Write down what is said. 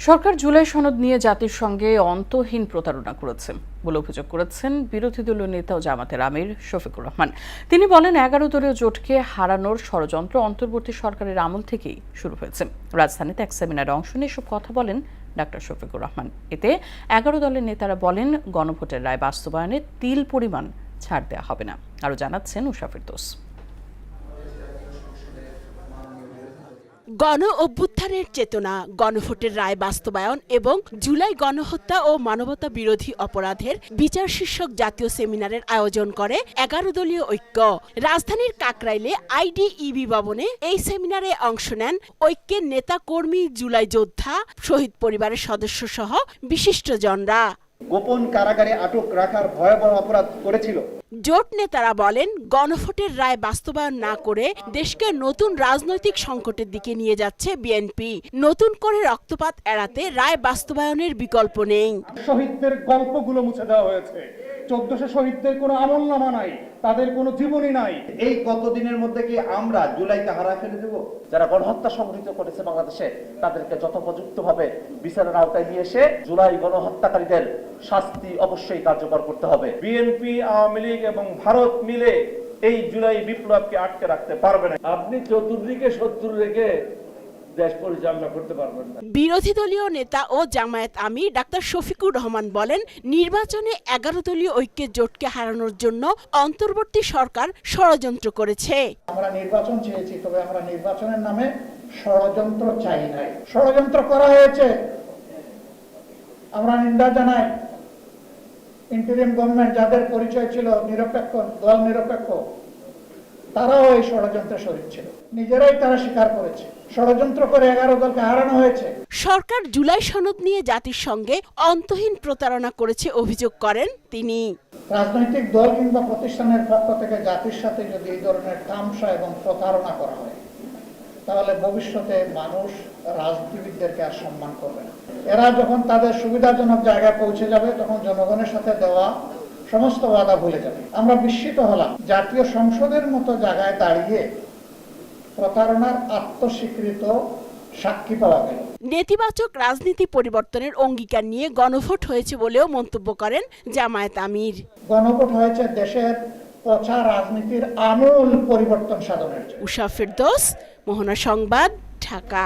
সরকার জুলাই সনদ নিয়ে জাতির সঙ্গে অন্তহীন প্রতারণা করেছে বলে অভিযোগ করেছেন বিরোধী দলীয় নেতা ও জামাতের আমির শফিকুর রহমান। তিনি বলেন ১১ দলীয় জোটকে হারানোর ষড়যন্ত্র অন্তর্বর্তী সরকারের আমল থেকেই শুরু হয়েছে। রাজধানীতে এক সেমিনারে অংশ নিয়ে এসব কথা বলেন ডাক্তার শফিকুর রহমান। এতে ১১ দলের নেতারা বলেন গণভোটের রায় বাস্তবায়নে তিল পরিমাণ ছাড় দেওয়া হবে না। আরও জানাচ্ছেন উষা ফেরদৌস। গণ অভ্যুত্থানের চেতনা, গণভোটের রায় বাস্তবায়ন এবং জুলাই গণহত্যা ও মানবতা বিরোধী অপরাধের বিচার শীর্ষক জাতীয় সেমিনারের আয়োজন করে ১১ দলীয় ঐক্য। রাজধানীর কাকরাইলে আইডিইবি ভবনে এই সেমিনারে অংশ নেন ঐক্যের নেতা কর্মী, জুলাই যোদ্ধা, শহীদ পরিবারের সদস্য সহ বিশিষ্টজনরা। গোপন কারাগারে আটক রাখার ভয়াবহ অপরাধ করেছিল। জোট নেতারা বলেন গণভোটের রায় বাস্তবায়ন না করে দেশকে নতুন রাজনৈতিক সংকটের দিকে নিয়ে যাচ্ছে বিএনপি। নতুন করে রক্তপাত এড়াতে রায় বাস্তবায়নের বিকল্প নেই। শহীদদের গল্পগুলো মুছে দেওয়া হয়েছে। ১৪০০ শহীদদের কোনো আমলনামা নাই, তাদের কোনো জীবনী নাই। এই কতদিনের মধ্যে কি আমরা জুলাইকে হারা ফেলে দেব? যারা গণহত্যা সংঘটিত করেছে বাংলাদেশে তাদেরকে যথোপযুক্তভাবে বিচারের আওতায় নিয়ে এসে জুলাই গণহত্যাকারীদের শাস্তি অবশ্যই কার্যকর করতে হবে। বিএনপি, আওয়ামী লীগ এবং ভারত মিলে এই জুলাই বিপ্লবকে আটকে রাখতে পারবে না। আপনি চতুর্দিকে শত্রু রেখে দেশ পরিচালনা করতে পারবেন না। বিরোধী দলীয় নেতা ও জামায়াত আমির ডাক্তার শফিকুর রহমান বলেন নির্বাচনে ১১ দলীয় ঐক্যের জোটকে হারানোর জন্য অন্তর্বর্তী সরকার ষড়যন্ত্র করেছে। আমরা নির্বাচন চেয়েছি, তবে আমরা নির্বাচনের নামে ষড়যন্ত্র চাই নাই। ষড়যন্ত্র করা হয়েছে, আমরা নিন্দা জানাই। ইন্টারিম গভর্নমেন্ট যাদের পরিচয় ছিল নিরপেক্ষ, দল নিরপেক্ষ, তারাও এই ষড়যন্ত্রে শরীক ছিল। নিজেরাই তারা স্বীকার করেছে ষড়যন্ত্র করে ১১ দলকে হারানো হয়েছে। সরকার জুলাই সনদ নিয়ে জাতির সঙ্গে অন্তহীন প্রতারণা করেছে অভিযোগ করেন তিনি। রাজনৈতিক দল কিংবা প্রতিষ্ঠানের পক্ষ থেকে জাতির সাথে যদি এই ধরনের তামসা এবং প্রতারণা করা হয়, তাহলে ভবিষ্যতে মানুষ রাজনীতিবিদদেরকে আর সম্মান করবে না। এরা যখন তাদের সুবিধাজনক জায়গায় পৌঁছে যাবে, তখন জনগণের সাথে দেওয়া সমস্ত ওয়াদা ভুলে যাবে। আমরা বিস্মিত হলাম, জাতীয় সংসদের মতো জায়গায় দাঁড়িয়ে প্রতারণার আত্মস্বীকৃত সাক্ষী পাওয়া গেল। নেতিবাচক রাজনীতি পরিবর্তনের অঙ্গীকার নিয়ে গণভোট হয়েছে বলেও মন্তব্য করেন জামায়াত আমির। গণভোট হয়েছে দেশের পচা রাজনীতির আমূল পরিবর্তন সাধনের। উষা ফেরদৌস, মোহনা সংবাদ, ঢাকা।